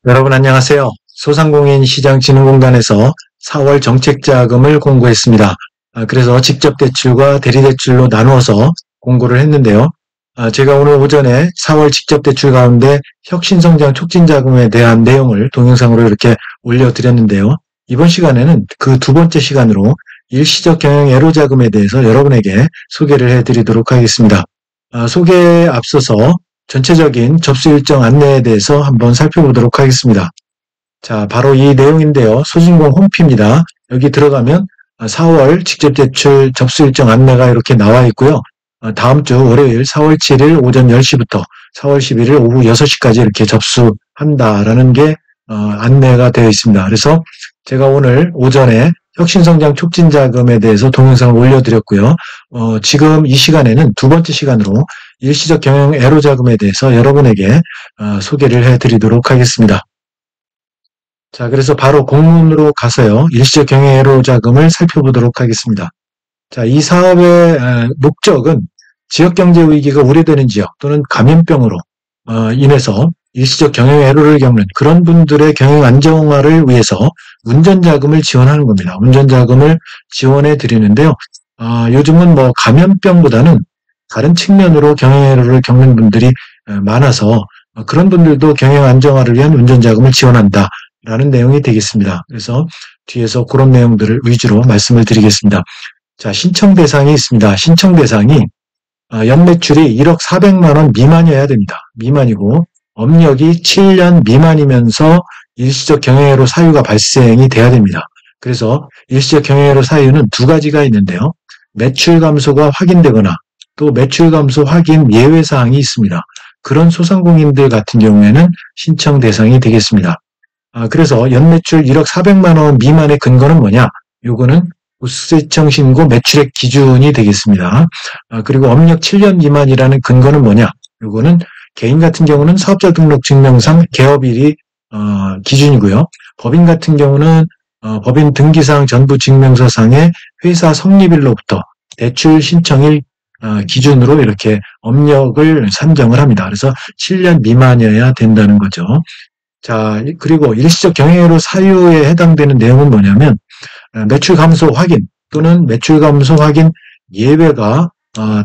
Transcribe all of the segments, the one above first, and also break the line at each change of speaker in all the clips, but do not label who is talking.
여러분 안녕하세요. 소상공인시장진흥공단에서 4월 정책자금을 공고했습니다. 그래서 직접대출과 대리대출로 나누어서 공고를 했는데요. 제가 오늘 오전에 4월 직접대출 가운데 혁신성장 촉진자금에 대한 내용을 동영상으로 이렇게 올려드렸는데요. 이번 시간에는 그 두 번째 시간으로 일시적 경영 애로자금에 대해서 여러분에게 소개를 해드리도록 하겠습니다. 소개에 앞서서 전체적인 접수 일정 안내에 대해서 한번 살펴보도록 하겠습니다. 자, 바로 이 내용인데요. 소진공 홈피입니다. 여기 들어가면 4월 직접대출 접수 일정 안내가 이렇게 나와 있고요. 다음 주 월요일 4월 7일 오전 10시부터 4월 11일 오후 6시까지 이렇게 접수한다라는 게 안내가 되어 있습니다. 그래서 제가 오늘 오전에 혁신성장 촉진자금에 대해서 동영상을 올려드렸고요. 지금 이 시간에는 두 번째 시간으로 일시적 경영 애로자금에 대해서 여러분에게 소개를 해드리도록 하겠습니다. 자, 그래서 바로 공문으로 가서요. 일시적 경영 애로자금을 살펴보도록 하겠습니다. 자, 이 사업의 목적은 지역경제 위기가 우려되는 지역 또는 감염병으로 인해서 일시적 경영 애로를 겪는 그런 분들의 경영 안정화를 위해서 운전자금을 지원하는 겁니다. 운전자금을 지원해 드리는데요. 요즘은 뭐 감염병보다는 다른 측면으로 경영 애로를 겪는 분들이 많아서 그런 분들도 경영 안정화를 위한 운전자금을 지원한다라는 내용이 되겠습니다. 그래서 뒤에서 그런 내용들을 위주로 말씀을 드리겠습니다. 자, 신청 대상이 있습니다. 신청 대상이 연매출이 1억 400만 원 미만이어야 됩니다. 미만이고 업력이 7년 미만이면서 일시적 경영애로 사유가 발생이 돼야 됩니다. 그래서 일시적 경영애로 사유는 두 가지가 있는데요. 매출 감소가 확인되거나 또 매출 감소 확인 예외 사항이 있습니다. 그런 소상공인들 같은 경우에는 신청 대상이 되겠습니다. 그래서 연매출 1억 400만 원 미만의 근거는 뭐냐? 요거는 국세청 신고 매출액 기준이 되겠습니다. 그리고 업력 7년 미만이라는 근거는 뭐냐? 요거는 개인 같은 경우는 사업자 등록 증명상 개업일이 기준이고요. 법인 같은 경우는 법인 등기사항 전부 증명서상의 회사 성립일로부터 대출 신청일 기준으로 이렇게 업력을 산정을 합니다. 그래서 7년 미만이어야 된다는 거죠. 자, 그리고 일시적 경영애로 사유에 해당되는 내용은 뭐냐면 매출 감소 확인 또는 매출 감소 확인 예외가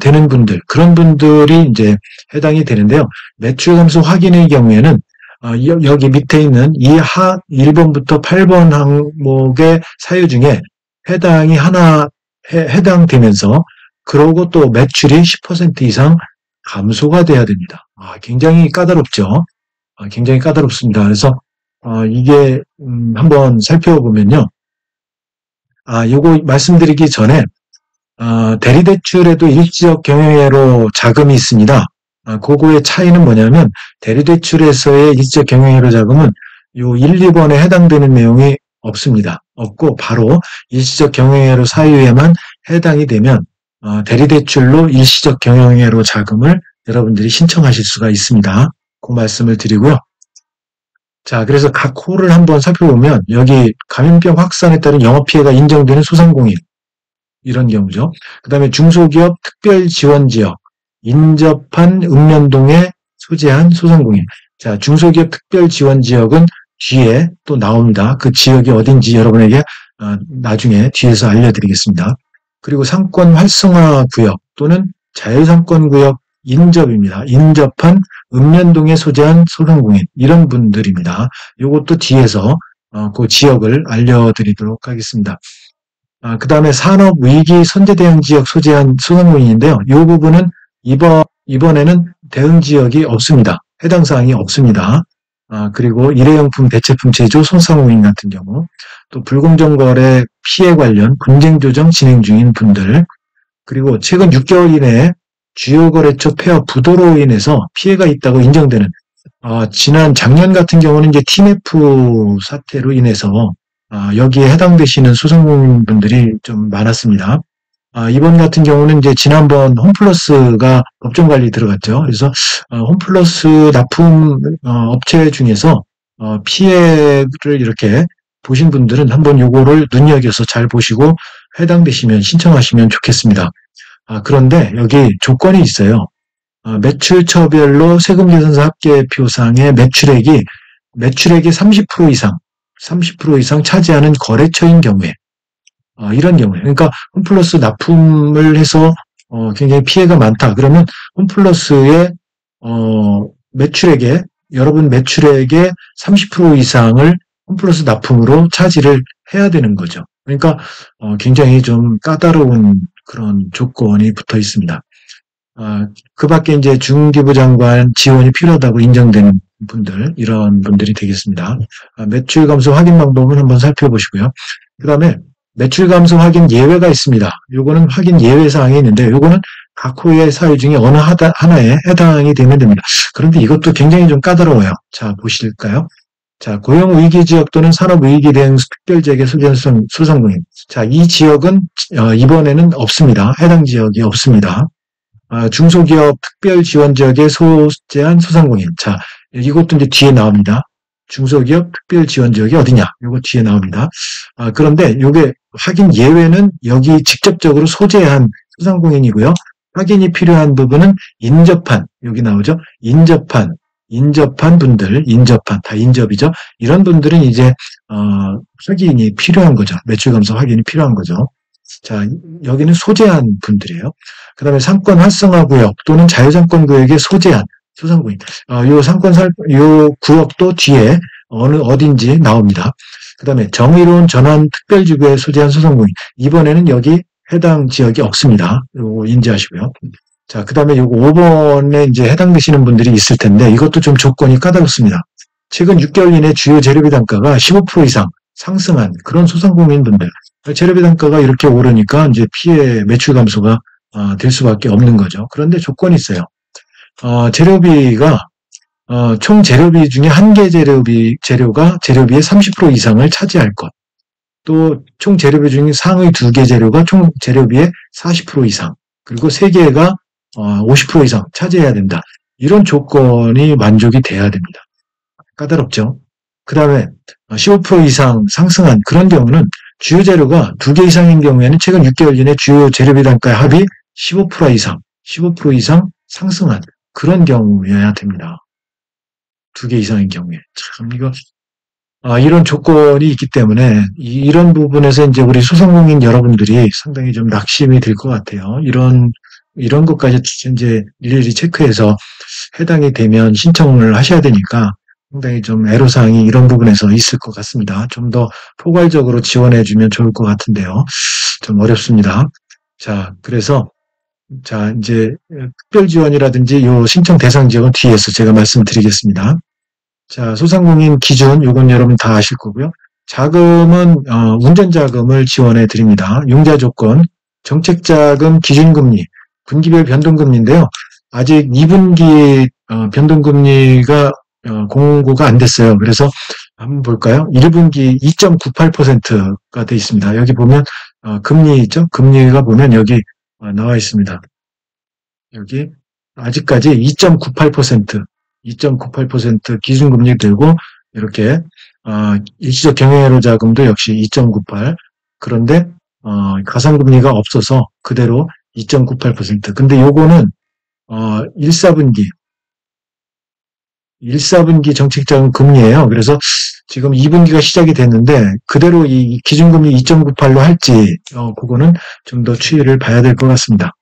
되는 분들, 그런 분들이 이제 해당이 되는데요. 매출 감소 확인의 경우에는 여기 밑에 있는 이 1번부터 8번 항목의 사유 중에 해당이 하나 해당되면서 그러고 또 매출이 10% 이상 감소가 돼야 됩니다. 굉장히 까다롭죠. 굉장히 까다롭습니다. 그래서 이게 한번 살펴보면요. 요거 말씀드리기 전에 대리대출에도 일시적 경영애로 자금이 있습니다. 그거의 차이는 뭐냐면 대리대출에서의 일시적 경영애로 자금은 요 1, 2번에 해당되는 내용이 없습니다. 없고 바로 일시적 경영애로 사유에만 해당이 되면 대리대출로 일시적 경영애로 자금을 여러분들이 신청하실 수가 있습니다. 그 말씀을 드리고요. 자, 그래서 각 호를 한번 살펴보면 여기 감염병 확산에 따른 영업피해가 인정되는 소상공인 이런 경우죠. 그 다음에 중소기업 특별지원지역 인접한 읍면동에 소재한 소상공인. 자, 중소기업 특별지원지역은 뒤에 또 나옵니다. 그 지역이 어딘지 여러분에게 나중에 뒤에서 알려드리겠습니다. 그리고 상권 활성화 구역 또는 자율상권 구역 인접입니다. 인접한 읍면동에 소재한 소상공인 이런 분들입니다. 이것도 뒤에서 그 지역을 알려드리도록 하겠습니다. 그 다음에 산업위기 선제대응지역 소재한 소상공인인데요. 이 부분은 이번에는 대응지역이 없습니다. 해당 사항이 없습니다. 그리고 일회용품, 대체품 제조, 소상공인 같은 경우 또 불공정거래 피해 관련 분쟁조정 진행 중인 분들 그리고 최근 6개월 이내에 주요 거래처 폐업 부도로 인해서 피해가 있다고 인정되는 작년 같은 경우는 이제 TMF 사태로 인해서 여기에 해당되시는 소상공인분들이 좀 많았습니다. 이번 같은 경우는 이제 지난번 홈플러스가 법정관리 들어갔죠. 그래서 홈플러스 납품 업체 중에서 피해를 이렇게 보신 분들은 한번 요거를 눈여겨서 잘 보시고 해당되시면 신청하시면 좋겠습니다. 그런데 여기 조건이 있어요. 매출처별로 세금계산서 합계표상의 매출액이 매출액의 30% 이상 차지하는 거래처인 경우에, 이런 경우에, 그러니까 홈플러스 납품을 해서 굉장히 피해가 많다. 그러면 홈플러스의 매출액에 여러분 매출액의 30% 이상을 홈플러스 납품으로 차지를 해야 되는 거죠. 그러니까 굉장히 좀 까다로운 그런 조건이 붙어 있습니다. 그 밖에 이제 중기부 장관 지원이 필요하다고 인정되는 분들, 이런 분들이 되겠습니다. 매출 감소 확인 방법은 한번 살펴보시고요. 그 다음에 매출 감소 확인 예외가 있습니다. 요거는 확인 예외 사항이 있는데, 요거는 각 호의 사유 중에 어느 하나에 해당이 되면 됩니다. 그런데 이것도 굉장히 좀 까다로워요. 자, 보실까요? 자, 고용위기 지역 또는 산업위기 대응 특별지역의 소상공인. 자, 이 지역은 이번에는 없습니다. 해당 지역이 없습니다. 중소기업 특별지원지역에 소재한 소상공인. 자, 이것도 이제 뒤에 나옵니다. 중소기업 특별지원지역이 어디냐? 이거 뒤에 나옵니다. 그런데 이게 확인 예외는 여기 직접적으로 소재한 소상공인이고요. 확인이 필요한 부분은 인접한, 여기 나오죠? 인접한 분들, 다 인접이죠? 이런 분들은 이제, 확인이 필요한 거죠. 매출 감소 확인이 필요한 거죠. 자, 여기는 소재한 분들이에요. 그 다음에 상권 활성화 구역 또는 자유상권 구역에 소재한 소상공인. 요 구역도 뒤에 어딘지 나옵니다. 그 다음에 정의로운 전환 특별지구에 소재한 소상공인. 이번에는 여기 해당 지역이 없습니다. 요거 인지하시고요. 자, 그 다음에 요거 5번에 이제 해당되시는 분들이 있을 텐데 이것도 좀 조건이 까다롭습니다. 최근 6개월 이내 주요 재료비 단가가 15% 이상 상승한 그런 소상공인분들. 재료비 단가가 이렇게 오르니까 이제 피해 매출 감소가 될 수밖에 없는 거죠. 그런데 조건이 있어요. 재료비가 총 재료비 중에 한 개 재료가 재료비의 30% 이상을 차지할 것. 또 총 재료비 중에 상의 2개 재료가 총 재료비의 40% 이상. 그리고 3개가 50% 이상 차지해야 된다. 이런 조건이 만족이 돼야 됩니다. 까다롭죠. 그 다음에 15% 이상 상승한 그런 경우는 주요 재료가 2개 이상인 경우에는 최근 6개월 이내 주요 재료비 단가의 합이 15% 이상 상승한 그런 경우여야 됩니다. 2개 이상인 경우에. 참, 이런 조건이 있기 때문에, 이런 부분에서 이제 우리 소상공인 여러분들이 상당히 좀 낙심이 될 것 같아요. 이런 것까지 이제 일일이 체크해서 해당이 되면 신청을 하셔야 되니까 상당히 좀 애로사항이 이런 부분에서 있을 것 같습니다. 좀 더 포괄적으로 지원해주면 좋을 것 같은데요. 좀 어렵습니다. 자, 그래서 자, 이제 특별지원이라든지 요 신청 대상 지역은 뒤에서 제가 말씀드리겠습니다. 자, 소상공인 기준 요건 여러분 다 아실 거고요. 자금은 운전자금을 지원해 드립니다. 융자 조건, 정책자금 기준금리, 분기별 변동금리인데요. 아직 2분기 변동금리가 공고가 안 됐어요. 그래서 한번 볼까요? 1분기 2.98%가 돼 있습니다. 여기 보면 금리 있죠? 금리가 보면 여기 나와 있습니다. 여기 아직까지 2.98% 기준금리 들고 이렇게 일시적 경영회로 자금도 역시 2.98. 그런데 가상금리가 없어서 그대로 2.98%. 근데 요거는 1사분기 정책자금 금리예요. 그래서 지금 2분기가 시작이 됐는데 그대로 이 기준금리 2.98로 할지 그거는 좀 더 추이를 봐야 될 것 같습니다.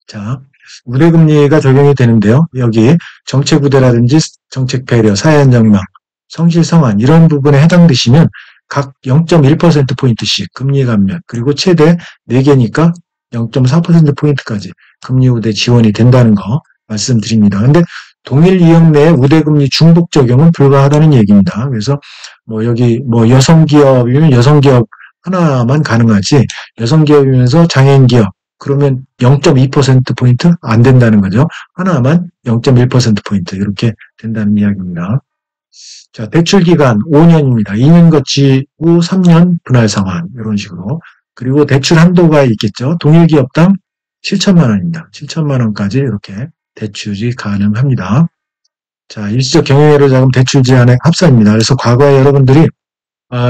자, 우대금리가 적용이 되는데요. 여기 정책우대라든지 정책 배려, 사회안정망, 성실성안 이런 부분에 해당되시면 각 0.1%포인트씩 금리 감면 그리고 최대 4개니까 0.4%포인트까지 금리 우대 지원이 된다는 거 말씀드립니다. 근데 동일 이역 내에 우대금리 중복 적용은 불가하다는 얘기입니다. 그래서 여기 여성기업이면 여성기업 하나만 가능하지 여성기업이면서 장애인기업 그러면 0.2%포인트 안 된다는 거죠. 하나만 0.1%포인트 이렇게 된다는 이야기입니다. 자, 대출 기간 5년입니다. 2년 거치고 3년 분할 상환 이런 식으로. 그리고 대출 한도가 있겠죠. 동일 기업당 7천만 원입니다. 7천만 원까지 이렇게 대출이 가능합니다. 자, 일시적 경영회로 자금 대출 제한액 합산입니다. 그래서 과거에 여러분들이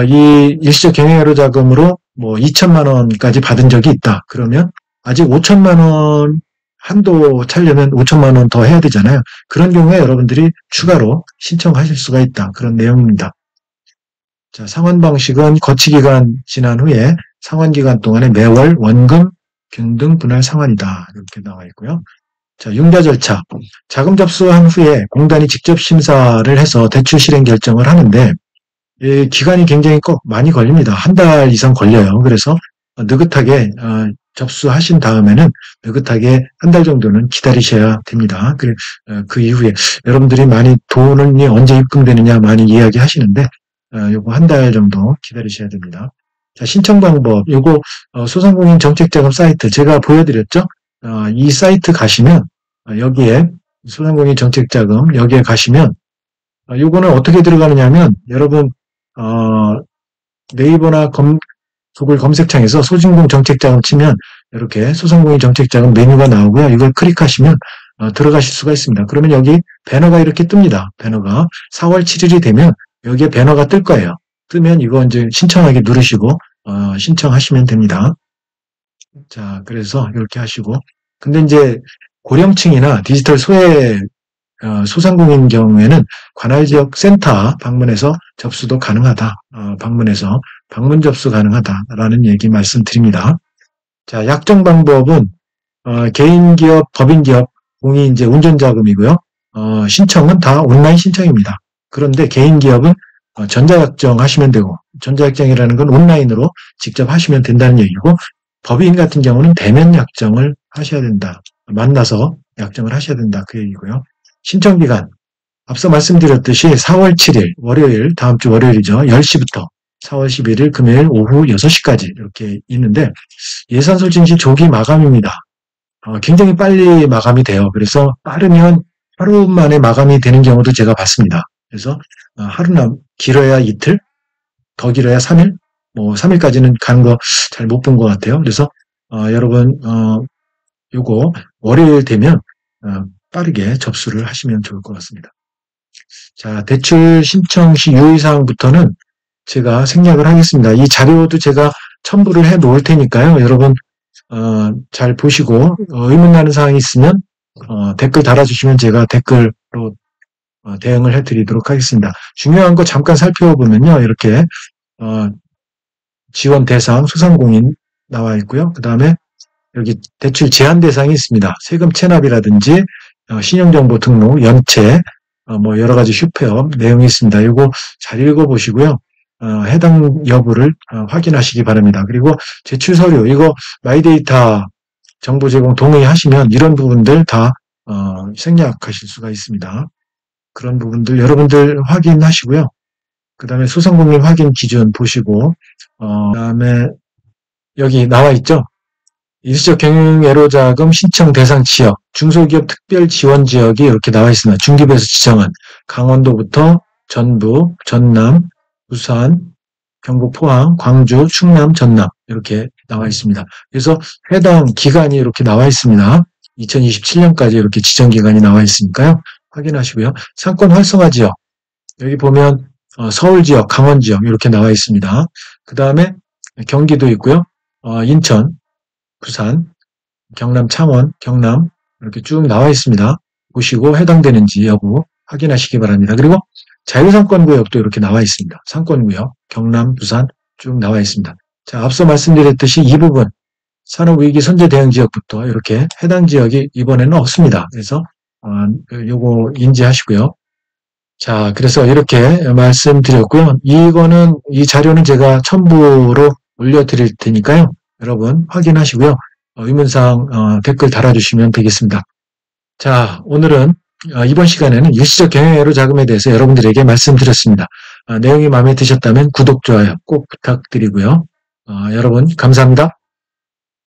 이 일시적 경영회로 자금으로 2천만 원까지 받은 적이 있다. 그러면 아직 5천만 원 한도 차려면 5천만 원 더 해야 되잖아요. 그런 경우에 여러분들이 추가로 신청하실 수가 있다. 그런 내용입니다. 자, 상환 방식은 거치기간 지난 후에 상환기간 동안에 매월 원금 균등 분할 상환이다. 이렇게 나와 있고요. 자, 융자 절차. 자금 접수한 후에 공단이 직접 심사를 해서 대출 실행 결정을 하는데 이 기간이 굉장히 꼭 많이 걸립니다. 한 달 이상 걸려요. 그래서 느긋하게 접수하신 다음에는 느긋하게 한 달 정도는 기다리셔야 됩니다. 그 이후에 여러분들이 많이 돈이 언제 입금되느냐 많이 이야기하시는데 요거 한 달 정도 기다리셔야 됩니다. 자, 신청 방법. 요거 소상공인 정책자금 사이트 제가 보여드렸죠. 이 사이트 가시면 여기에 소상공인 정책자금 여기에 가시면 요거는 어떻게 들어가느냐면 여러분 네이버나 구글 검색창에서 소상공인 정책자금 치면 이렇게 소상공인 정책자금 메뉴가 나오고요. 이걸 클릭하시면 들어가실 수가 있습니다. 그러면 여기 배너가 이렇게 뜹니다. 배너가 4월 7일이 되면 여기에 배너가 뜰 거예요. 뜨면 이거 이제 신청하기 누르시고 신청하시면 됩니다. 자, 그래서 이렇게 하시고 근데 이제 고령층이나 디지털 소상공인 경우에는 관할 지역 센터 방문해서 접수도 가능하다. 방문해서 방문 접수 가능하다라는 얘기 말씀드립니다. 자, 약정 방법은 개인기업, 법인기업 공이 이제 운전자금이고요. 신청은 다 온라인 신청입니다. 그런데 개인기업은 전자약정 하시면 되고 전자약정이라는 건 온라인으로 직접 하시면 된다는 얘기고 법인 같은 경우는 대면 약정을 하셔야 된다. 만나서 약정을 하셔야 된다. 그 얘기고요. 신청기간 앞서 말씀드렸듯이 4월 7일 월요일 다음 주 월요일이죠. 10시부터 4월 11일 금요일 오후 6시까지 이렇게 있는데 예산 소진 시 조기 마감입니다. 굉장히 빨리 마감이 돼요. 그래서 빠르면 하루 만에 마감이 되는 경우도 제가 봤습니다. 그래서 하루나 길어야 이틀, 더 길어야 3일, 뭐 3일까지는 가는 거 잘 못 본 것 같아요. 그래서 여러분 요거 월요일 되면 빠르게 접수를 하시면 좋을 것 같습니다. 자, 대출 신청 시 유의사항부터는 제가 생략을 하겠습니다. 이 자료도 제가 첨부를 해 놓을 테니까요. 여러분 잘 보시고 의문나는 사항이 있으면 댓글 달아주시면 제가 댓글로 대응을 해드리도록 하겠습니다. 중요한 거 잠깐 살펴보면요. 이렇게 지원 대상 소상공인 나와 있고요. 그 다음에 여기 대출 제한 대상이 있습니다. 세금 체납이라든지 신용정보 등록, 연체, 뭐 여러 가지 휴폐업 내용이 있습니다. 이거 잘 읽어보시고요. 해당 여부를 확인하시기 바랍니다. 그리고 제출 서류, 이거 마이데이터 정보 제공 동의하시면 이런 부분들 다 생략하실 수가 있습니다. 그런 부분들 여러분들 확인하시고요. 그 다음에 소상공인 확인 기준 보시고 그 다음에 여기 나와 있죠. 일시적 경영애로자금 신청 대상 지역, 중소기업 특별 지원 지역이 이렇게 나와 있습니다. 중기부에서 지정한 강원도부터 전북, 전남, 부산, 경북, 포항, 광주, 충남, 전남 이렇게 나와 있습니다. 그래서 해당 기간이 이렇게 나와 있습니다. 2027년까지 이렇게 지정 기간이 나와 있으니까요. 확인하시고요. 상권 활성화 지역 여기 보면 서울 지역, 강원 지역 이렇게 나와 있습니다. 그 다음에 경기도 있고요. 인천, 부산, 경남, 창원, 경남 이렇게 쭉 나와 있습니다. 보시고 해당되는지 여부 확인하시기 바랍니다. 그리고 자유상권구역도 이렇게 나와 있습니다. 상권구역, 경남, 부산 쭉 나와 있습니다. 자, 앞서 말씀드렸듯이 이 부분 산업위기 선제 대응 지역부터 이렇게 해당 지역이 이번에는 없습니다. 그래서 요거 인지하시고요. 자, 그래서 이렇게 말씀드렸고요. 이 자료는 제가 첨부로 올려드릴 테니까요. 여러분 확인하시고요. 의문사항 댓글 달아주시면 되겠습니다. 자, 오늘은 이번 시간에는 일시적 경영애로 자금에 대해서 여러분들에게 말씀드렸습니다. 내용이 마음에 드셨다면 구독, 좋아요 꼭 부탁드리고요. 여러분 감사합니다.